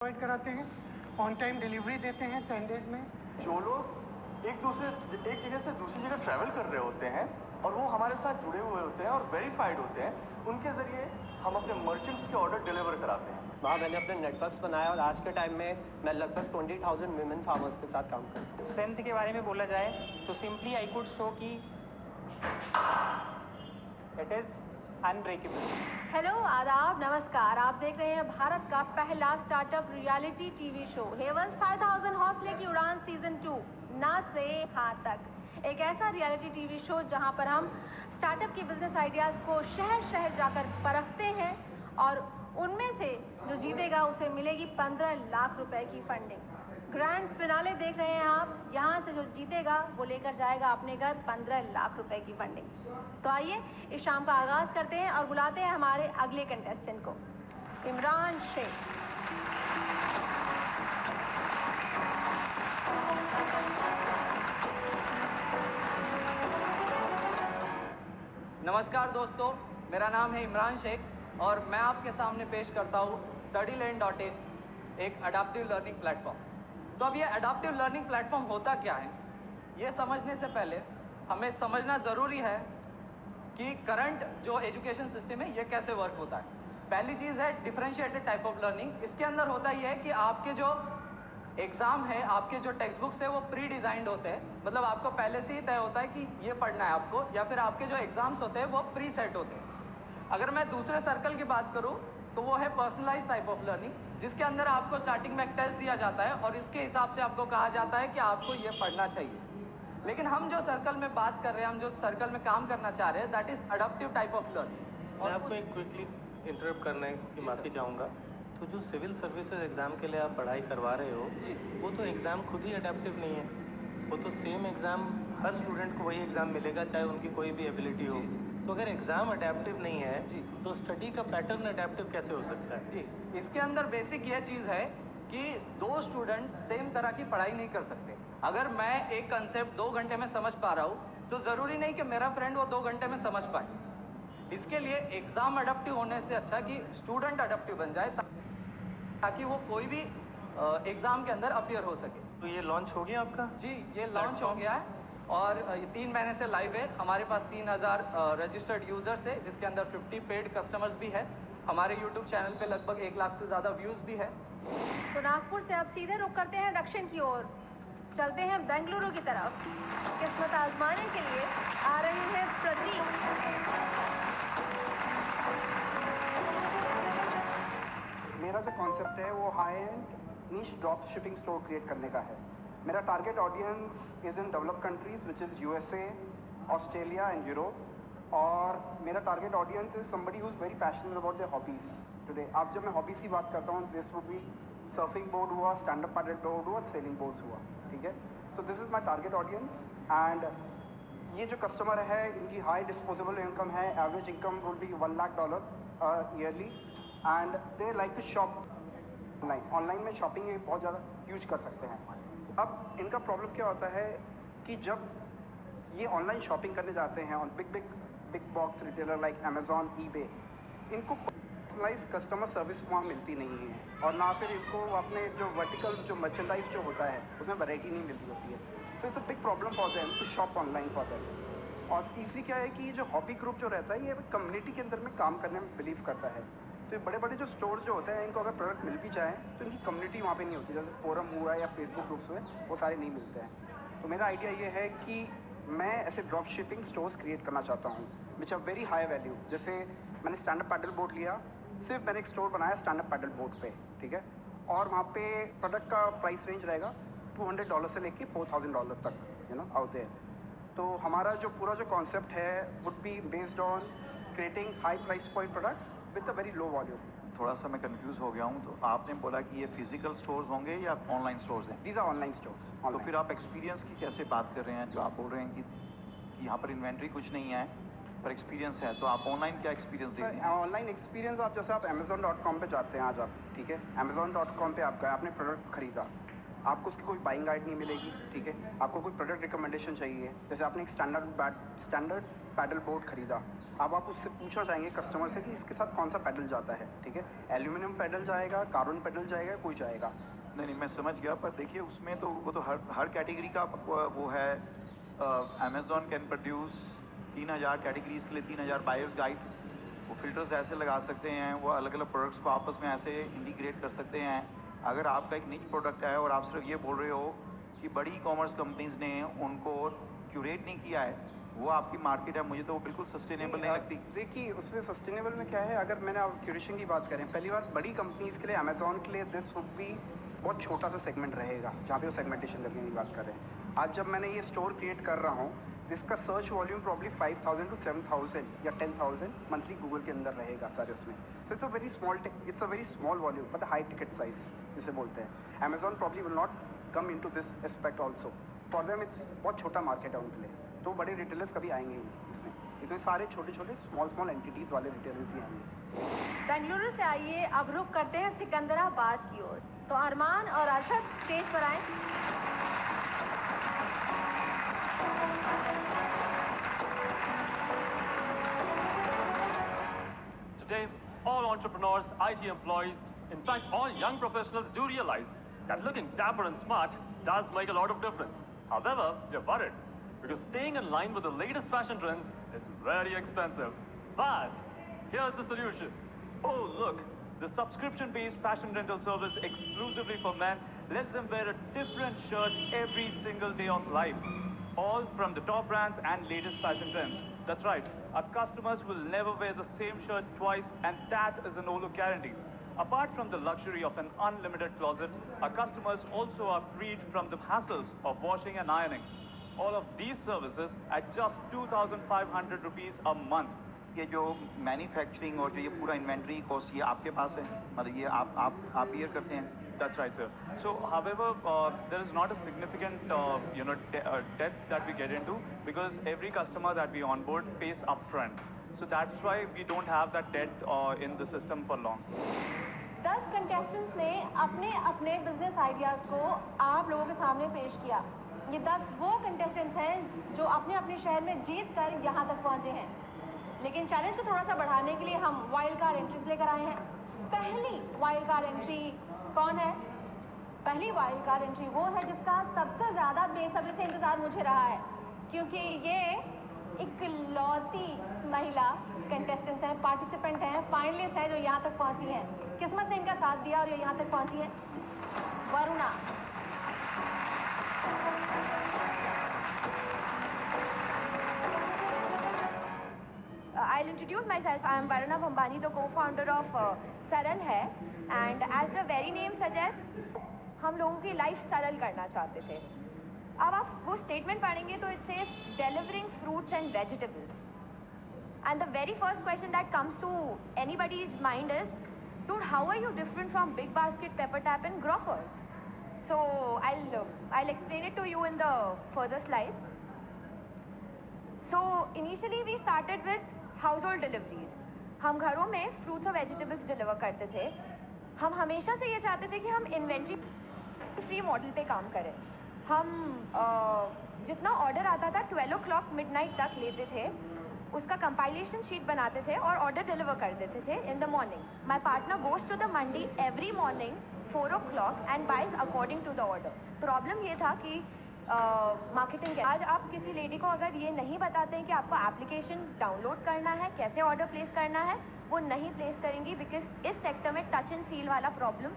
Provide कराते हैं, on time delivery देते हैं 10 डेज में। जो लोग एक जगह से दूसरी जगह ट्रैवल कर रहे होते हैं और वो हमारे साथ जुड़े हुए होते हैं और वेरीफाइड होते हैं, उनके ज़रिए हम अपने मर्चेंट्स के ऑर्डर डिलीवर कराते हैं। वहाँ मैंने अपने नेटवर्क्स बनाया और आज के टाइम में मैं लगभग 20,000 विमेन फार्मर्स के साथ काम करता हूँ। स्ट्रेंथ के बारे में बोला जाए तो सिंपली आई कुड शो कि इट इज़ अनब्रेकेबल। हेलो, आदाब, नमस्कार। आप देख रहे हैं भारत का पहला startup reality TV show heavens 5000 हौसले की उड़ान सीजन 2 ना से हाँ तक। एक ऐसा रियलिटी टीवी शो जहां पर हम स्टार्टअप के बिजनेस आइडियाज़ को शहर शहर जाकर परखते हैं और उनमें से जो जीतेगा उसे मिलेगी 15 लाख रुपए की फंडिंग। ग्रैंड फिनाले देख रहे हैं आप। यहाँ से जो जीतेगा वो लेकर जाएगा अपने घर 15 लाख रुपए की फंडिंग। तो आइए इस शाम का आगाज़ करते हैं और बुलाते हैं हमारे अगले कंटेस्टेंट को, इमरान शेख। नमस्कार दोस्तों, मेरा नाम है इमरान शेख और मैं आपके सामने पेश करता हूँ StudyLand.in, एक अडाप्टिव लर्निंग प्लेटफॉर्म। तो अब ये अडाप्टिव लर्निंग प्लेटफॉर्म होता क्या है, ये समझने से पहले हमें समझना ज़रूरी है कि करंट जो एजुकेशन सिस्टम है ये कैसे वर्क होता है। पहली चीज़ है डिफरेंशिएटेड टाइप ऑफ लर्निंग। इसके अंदर होता ही है कि आपके जो एग्ज़ाम है, आपके जो टेक्स्ट बुक्स है वो प्री डिज़ाइंड होते हैं, मतलब आपको पहले से ही तय होता है कि ये पढ़ना है आपको, या फिर आपके जो एग्ज़ाम्स होते हैं वो प्री सेट होते हैं। अगर मैं दूसरे सर्कल की बात करूँ तो वो है पर्सनलाइज टाइप ऑफ लर्निंग, जिसके अंदर आपको स्टार्टिंग में एक टेस्ट दिया जाता है और इसके हिसाब से आपको कहा जाता है कि आपको ये पढ़ना चाहिए। लेकिन हम जो सर्कल में बात कर रहे हैं, हम जो सर्कल में काम करना चाह रहे हैं, that is adaptive type of learning. मैं आपको एक क्विकली इंटरप्ट करने की माफ़ी चाहूँगा। तो जो सिविल सर्विसेज एग्ज़ाम के लिए आप पढ़ाई करवा रहे हो जी, वो तो एग्ज़ाम खुद ही अडेप्टिव नहीं है। वो तो सेम एग्ज़ाम हर स्टूडेंट को वही एग्ज़ाम मिलेगा, चाहे उनकी कोई भी एबिलिटी हो। तो अगर एग्ज़ाम अडेप्टिव नहीं है जी, तो स्टडी का पैटर्न अडेप्टिव कैसे हो सकता है? जी, इसके अंदर बेसिक ये चीज़ है कि दो स्टूडेंट सेम तरह की पढ़ाई नहीं कर सकते। अगर मैं एक कंसेप्ट 2 घंटे में समझ पा रहा हूँ तो ज़रूरी नहीं कि मेरा फ्रेंड वो 2 घंटे में समझ पाए। इसके लिए एग्ज़ाम अडप्टिव होने से अच्छा कि स्टूडेंट अडप्टिव बन जाए, ताकि वो कोई भी एग्ज़ाम के अंदर अपीयर हो सके। तो ये लॉन्च हो गया आपका? जी, ये लॉन्च हो गया है और ये 3 महीने से लाइव है। हमारे पास 3000 रजिस्टर्ड यूज़र्स है, जिसके अंदर 50 पेड कस्टमर्स भी है। हमारे यूट्यूब चैनल पे लगभग 1 लाख से ज़्यादा व्यूज़ भी है। तो नागपुर से अब सीधे रुख करते हैं दक्षिण की ओर, चलते हैं बेंगलुरु की तरफ। किस्मत आजमाने के लिए आ रहे हैं प्रतीक। मेरा जो कॉन्सेप्ट है वो high and niche drop shipping store create करने का है। मेरा target audience is in developed countries which is USA, Australia and Europe. और मेरा target audience is somebody who is very passionate about their hobbies today. अब जब मैं hobbies की बात करता हूँ, this would be surfing board हुआ, स्टैंड अप पैडल बोर्ड हुआ, सेलिंग बोर्ड्स हुआ, ठीक है। So this is my target audience. And ये जो कस्टमर है इनकी हाई डिस्पोजेबल इनकम है। Average income will be $1 lakh yearly and they like to shop online में शॉपिंग ये बहुत ज़्यादा यूज कर सकते हैं। अब इनका प्रॉब्लम क्या होता है कि जब ये ऑनलाइन शॉपिंग करने जाते हैं और big box retailer like Amazon, eBay, इनको पर्सनलाइज कस्टमर सर्विस वहाँ मिलती नहीं है और ना फिर इनको अपने जो वर्टिकल जो मर्चेंडाइज जो होता है उसमें वैरायटी नहीं मिलती होती है। So it's a big problem for them to shop online for them. और तीसरी क्या है कि ये जो हॉबी ग्रुप जो रहता है ये कम्युनिटी के अंदर में काम करने में बिलीव करता है। तो ये बड़े बड़े जो स्टोर्स जो होते हैं इनको अगर प्रोडक्ट मिल भी जाए तो इनकी कम्युनिटी वहाँ पे नहीं होती, जैसे फोरम हुआ या फेसबुक ग्रुप्स हुए, वो सारे नहीं मिलते हैं। तो मेरा आइडिया ये है कि मैं ऐसे ड्रॉप शिपिंग स्टोर्स क्रिएट करना चाहता हूँ which are very high value. जैसे मैंने स्टैंड अप पैडल बोर्ड लिया, सिर्फ मैंने एक स्टोर बनाया स्टैंड अप पैडल बोर्ड पे, ठीक है। और वहाँ पे प्रोडक्ट का प्राइस रेंज रहेगा $200 से लेके $4000 तक, यू नो, आउट देयर। तो हमारा जो पूरा जो कॉन्सेप्ट है would be based on creating high price point products with a very low volume. थोड़ा सा मैं कंफ्यूज हो गया हूँ। तो आपने बोला कि ये फिजिकल स्टोर्स होंगे या ऑनलाइन स्टोर्स हैं? These are online stores. तो फिर आप एक्सपीरियंस की कैसे बात कर रहे हैं? जो आप बोल रहे हैं कि यहाँ पर इन्वेंट्री कुछ नहीं है पर एक्सपीरियंस है, तो आप ऑनलाइन क्या एक्सपीरियंस दे रहे हैं? ऑनलाइन एक्सपीरियंस आप जैसे आप Amazon.com पे जाते हैं आज आप, ठीक है, Amazon.com पे आप गए, आपने प्रोडक्ट खरीदा, आपको उसकी कोई बाइंग गाइड नहीं मिलेगी, ठीक है। आपको कोई प्रोडक्ट रिकमेंडेशन चाहिए, जैसे आपने एक स्टैंडर्ड पैडल बोर्ड खरीदा, अब आप उससे पूछना चाहेंगे कस्टमर से कि इसके साथ कौन सा पैडल जाता है, ठीक है। एल्यूमिनियम पैडल जाएगा, कार्बन पैडल जाएगा, कोई जाएगा। नहीं, मैं समझ गया, पर देखिए उसमें तो वो तो हर कैटेगरी का वो है। अमेज़ॉन कैन प्रोड्यूस 3000 कैटेगरीज के लिए 3000 बायर्स गाइड। वो फिल्टर्स ऐसे लगा सकते हैं, वो अलग अलग प्रोडक्ट्स को आपस में ऐसे इंटीग्रेट कर सकते हैं। अगर आपका एक निच प्रोडक्ट है और आप सिर्फ ये बोल रहे हो कि बड़ी ई कॉमर्स कंपनीज ने उनको क्यूरेट नहीं किया है, वो आपकी मार्केट है, मुझे तो वो बिल्कुल सस्टेनेबल नहीं लगती। देखिए उसमें सस्टेनेबल में क्या है, अगर मैंने आप क्यूरेशन की बात करें, पहली बार बड़ी कंपनीज़ के लिए, अमेज़ॉन के लिए दिस वुड बी बहुत छोटा सा सेगमेंट रहेगा, जहाँ पे वो सेगमेंटेशन करने की बात कर रहे हैं। आज जब मैंने ये स्टोर क्रिएट कर रहा हूँ, जिसका सर्च वॉल्यूम प्रॉब्ली 5000 to 7000 या 10,000 मंथली गूगल के अंदर रहेगा सारे उसमें। तो it's a very small volume but high ticket size जिसे बोलते हैं। Amazon probably will not come in to this aspect also, for them it's बहुत छोटा मार्केट है उनके लिए, तो बड़े रिटेलर्स कभी आएंगे ही नहीं इसमें सारे छोटे छोटे स्मॉल एंटिटीज़ वाले रिटेलर्स ही आएंगे। बेंगलुरु से आइए, अब रुक करते हैं सिकंदराबाद की ओर। तो अरमान और अरशद स्टेज पर आए। Today, all entrepreneurs, IT employees, in fact all young professionals do realize that looking dapper and smart does make a lot of difference. However, they're worried because staying in line with the latest fashion trends is very expensive. But here's the solution. Oh, look, the subscription-based fashion rental service exclusively for men lets them wear a different shirt every single day of life. All from the top brands and latest fashion trends. That's right, our customers will never wear the same shirt twice, and that is an Olo guarantee. Apart from the luxury of an unlimited closet, our customers also are freed from the hassles of washing and ironing. All of these services at just 2,500 rupees a month. ये जो manufacturing और जो ये पूरा inventory cost ये आपके पास है, मतलब ये आप बियर करते हैं? That's right, sir. So, however, there is not a significant, debt that we get into because every customer that we onboard pays upfront. So that's why we don't have that debt in the system for long. 10 contestants ने अपने अपने business ideas को आप लोगों के सामने पेश किया। ये 10 वो कंटेस्टेंट्स हैं जो अपने अपने शहर में जीत कर यहाँ तक पहुँचे हैं। लेकिन चैलेंज को थोड़ा सा बढ़ाने के लिए हम वाइल्ड कार्ड एंट्रीज लेकर आए हैं। पहली वाइल्ड कार्ड एंट्री कौन है? पहली वाइल्ड कार्ड एंट्री वो है जिसका सबसे ज़्यादा बेसब्री से इंतज़ार मुझे रहा है, क्योंकि ये इकलौती महिला कंटेस्टेंट्स हैं, पार्टिसिपेंट हैं, फाइनलिस्ट हैं जो यहाँ तक पहुँची हैं। किस्मत ने इनका साथ दिया और ये यहाँ तक पहुँची है। Varuna. I'll introduce myself. I am Varuna Bhambani, the co-founder of Saral है, and as the very name suggests, हम लोगों की लाइफ सरल करना चाहते थे। अब आप वो स्टेटमेंट पढ़ेंगे तो it says delivering fruits and vegetables, and the very first question that comes to anybody's mind is, dude, how are you different from Big Basket, Pepper Tap and Grofers? So I'll explain it to you in the further slides. So initially we started with household deliveries. हम घरों में fruits और vegetables deliver करते थे। हम हमेशा से ये चाहते थे कि हम इन्वेंट्री फ्री मॉडल पे काम करें। हम जितना ऑर्डर आता था 12 o'clock मिडनाइट तक लेते थे, उसका कंपाइलेशन शीट बनाते थे और ऑर्डर डिलीवर कर देते थे in the morning. My partner goes to the mandi every morning 4 o'clock and buys according to the order. Problem ये था कि मार्केटिंग के आज आप किसी लेडी को अगर ये नहीं बताते हैं कि आपको एप्लीकेशन डाउनलोड करना है, कैसे ऑर्डर प्लेस करना है, वो नहीं प्लेस करेंगी, बिकॉज इस सेक्टर में टच एंड फील वाला प्रॉब्लम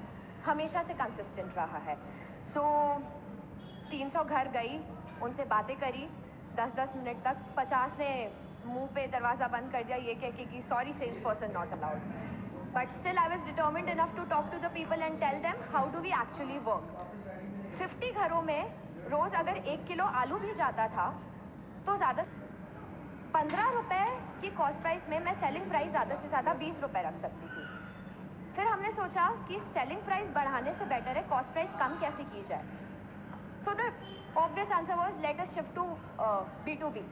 हमेशा से कंसिस्टेंट रहा है। सो 300 घर गई, उनसे बातें करी 10-10 मिनट तक, 50 ने मुंह पे दरवाज़ा बंद कर दिया ये कह के कि sorry sales person not allowed, but still I was determined enough to talk to the people and tell them how do we actually work. 50 घरों में रोज़ अगर 1 किलो आलू भी जाता था तो ज़्यादा 15 रुपये की कॉस्ट प्राइस में मैं सेलिंग प्राइस ज़्यादा से ज़्यादा 20 रुपये रख सकती थी। फिर हमने सोचा कि सेलिंग प्राइस बढ़ाने से बेटर है कॉस्ट प्राइस कम कैसे की जाए। So the obvious answer was let us shift to B2B।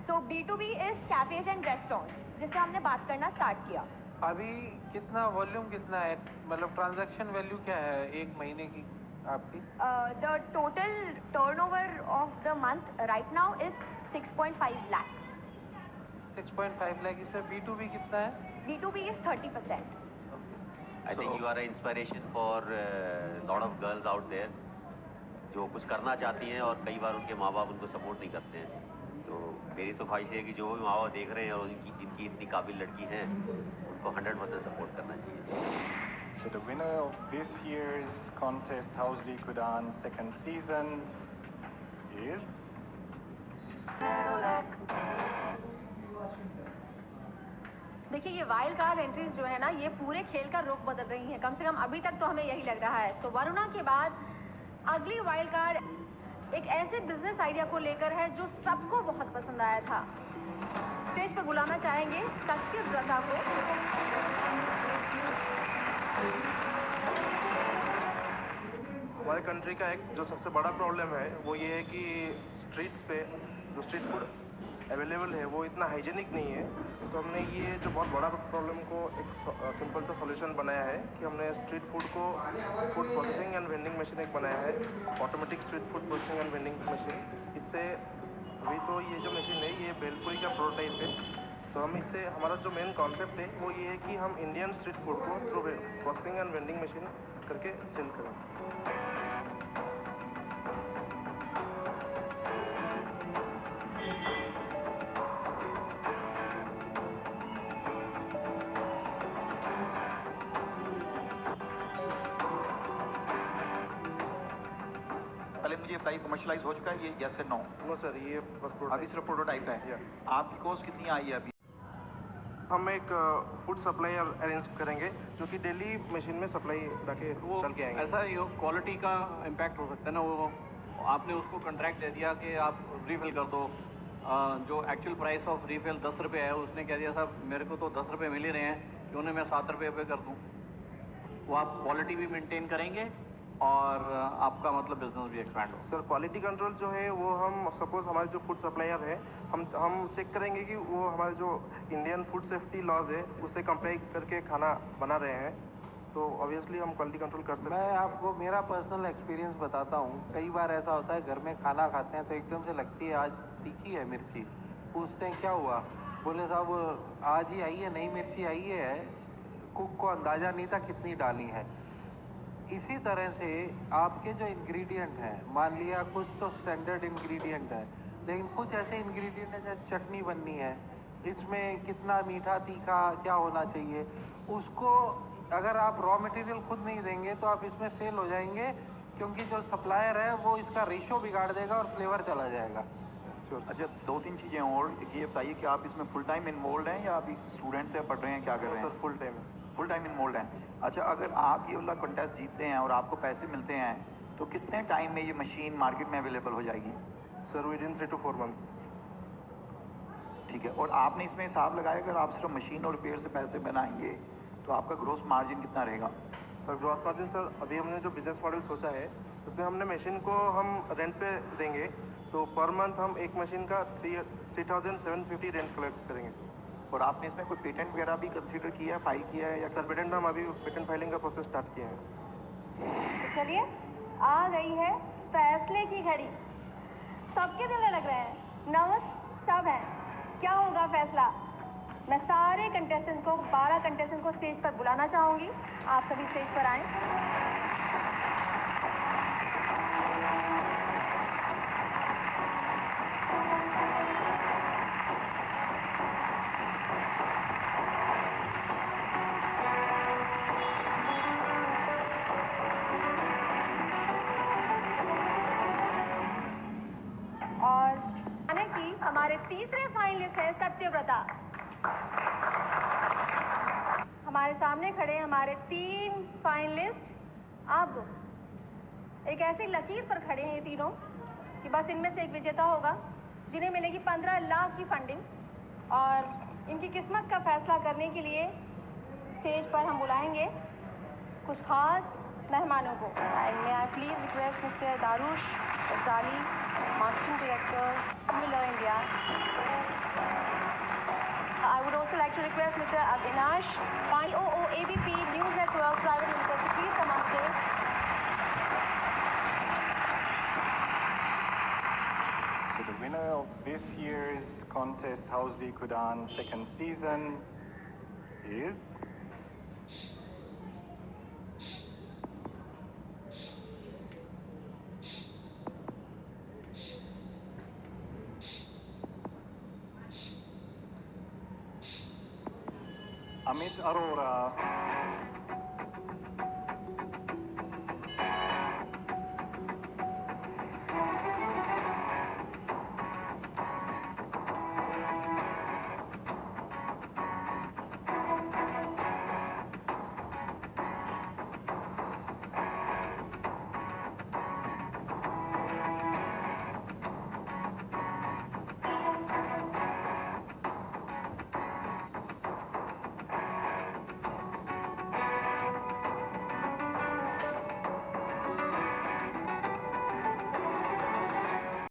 So B2B is cafes and restaurants, जिससे हमने बात करना स्टार्ट किया। अभी कितना वॉल्यूम कितना है, मतलब ट्रांजैक्शन वैल्यू क्या है एक महीने की आपकी? The total turnover of the month right now is 6.5 lakh. 6.5 lakh. इसमें B2B कितना है? B2B is 30%. I think you are an inspiration for lot of girls out there जो कुछ करना चाहती हैं और कई बार उनके माँ बाप उनको सपोर्ट नहीं करते हैं। तो मेरी तो ख्वाहिश है कि जो भी माँ बाप देख रहे हैं और जिनकी इतनी काबिल लड़की हैं उनको 100% सपोर्ट करना चाहिए। So the winner of this year's contest House Liquid On second season is देखिए ये वाइल्ड कार्ड एंट्रीज जो है ना, ये पूरे खेल का रुख बदल रही हैं। कम से कम अभी तक तो हमें यही लग रहा है। तो वरुणा के बाद अगली वाइल्ड कार्ड एक ऐसे बिजनेस आइडिया को लेकर है जो सबको बहुत पसंद आया था। स्टेज पर बुलाना चाहेंगे सत्यव्रता को। हमारे कंट्री का एक जो सबसे बड़ा प्रॉब्लम है वो ये है कि स्ट्रीट्स पे जो स्ट्रीट फूड अवेलेबल है वो इतना हाइजीनिक नहीं है। तो हमने ये जो बहुत बड़ा प्रॉब्लम को एक सिंपल सा सॉल्यूशन बनाया है कि हमने स्ट्रीट फूड को food processing and vending machine एक बनाया है, automatic street food processing and vending machine. इससे अभी तो ये जो मशीन है ये भेलपुरी का प्रोटोटाइप है। तो हम इससे हमारा जो मेन कॉन्सेप्ट है वो ये है कि हम इंडियन स्ट्रीट फूड को through processing and vending machine करके सेल करें। मुझे बताइए कमर्शलाइज हो चुका है ये, यस नो? नो सर, ये बस अभी सिर्फ प्रोटोटाइप है। आपकी कॉस्ट कितनी आई है अभी? हम एक फूड सप्लाई अरेंज करेंगे जो कि डेली मशीन में सप्लाई डाके चल के आएंगे। ऐसा ये क्वालिटी का इम्पैक्ट हो सकता है ना, वो आपने उसको कॉन्ट्रैक्ट दे दिया कि आप रीफिल कर दो। जो एक्चुअल प्राइस ऑफ रीफिल 10 रुपये है, उसने कह दिया साहब मेरे को तो 10 रुपये मिल ही रहे हैं, क्यों नहीं मैं 7 रुपये पे कर दूँ। वो आप क्वालिटी भी मेंटेन करेंगे और आपका मतलब बिजनेस भी एक्सपैंड हो। सर क्वालिटी कंट्रोल जो है वो हम सपोज हमारे जो फूड सप्लायर है हम चेक करेंगे कि वो हमारे जो इंडियन फूड सेफ्टी लॉज है उससे कंप्लाई करके खाना बना रहे हैं, तो ऑब्वियसली हम क्वालिटी कंट्रोल कर सकते हैं। मैं आपको मेरा पर्सनल एक्सपीरियंस बताता हूँ। कई बार ऐसा होता है घर में खाना खाते हैं तो एकदम से लगती है आज तीखी है मिर्ची, पूछते हैं क्या हुआ, बोले साहब आज ही आई है, नई मिर्ची आई है, कुक को अंदाज़ा नहीं था कितनी डाली है। इसी तरह से आपके जो इंग्रेडिएंट हैं, मान लिया कुछ तो स्टैंडर्ड इंग्रेडिएंट है, लेकिन कुछ ऐसे इंग्रेडिएंट हैं जैसे चटनी बननी है, इसमें कितना मीठा तीखा क्या होना चाहिए, उसको अगर आप रॉ मटेरियल खुद नहीं देंगे तो आप इसमें फेल हो जाएंगे, क्योंकि जो सप्लायर है वो इसका रेशो बिगाड़ देगा और फ्लेवर चला जाएगा। अच्छा, 2-3 चीज़ें और ये बताइए कि आप इसमें फुल टाइम इन्वॉल्व हैं या अभी स्टूडेंट्स हैं, पढ़ रहे हैं, क्या कर रहे हैं? सर फुल टाइम इन्वॉल्व हैं। अच्छा, अगर आप ये वाला कॉन्टेस्ट जीतते हैं और आपको पैसे मिलते हैं तो कितने टाइम में ये मशीन मार्केट में अवेलेबल हो जाएगी? Sir within 3 to 4 months। ठीक है, और आपने इसमें हिसाब लगाया अगर आप सिर्फ मशीन और रिपेयर से पैसे बनाएंगे तो आपका ग्रोस मार्जिन कितना रहेगा? सर ग्रॉस मार्जिन सर अभी हमने जो बिजनेस मॉडल सोचा है उसमें हमने मशीन को हम रेंट पे देंगे, तो पर मंथ हम एक मशीन का 3,750 रेंट कलेक्ट करेंगे। और आपने इसमें कोई पेटेंट वगैरह भी कंसीडर किया है, फाइल किया है? या सर पेटेंट हम अभी पेटेंट फाइलिंग का प्रोसेस स्टार्ट किए हैं। तो चलिए आ गई है फैसले की घड़ी। सबके दिल लग रहे हैं, नर्वस सब हैं, क्या होगा फैसला। मैं सारे कंटेस्टेंट को 12 कंटेस्टेंट को स्टेज पर बुलाना चाहूँगी। आप सभी स्टेज पर आएँ। और आने की हमारे तीसरे फाइनलिस्ट हैं सत्यव्रता। हमारे सामने खड़े हमारे 3 फाइनलिस्ट, आप दो एक ऐसी लकीर पर खड़े हैं ये तीनों कि बस इनमें से एक विजेता होगा जिन्हें मिलेगी 15 लाख की फंडिंग। और इनकी किस्मत का फैसला करने के लिए स्टेज पर हम बुलाएंगे कुछ खास मेहमानों को। मे आई प्लीज रिक्वेस्ट मिस्टर दारुश गजाली, marketing director Miller India. I I would also like to request Mr. Avinash Pani, ABP News Network Private Limited, to please come on stage. So the winner of this year's contest, House Liquid On second season, is Amit Arora.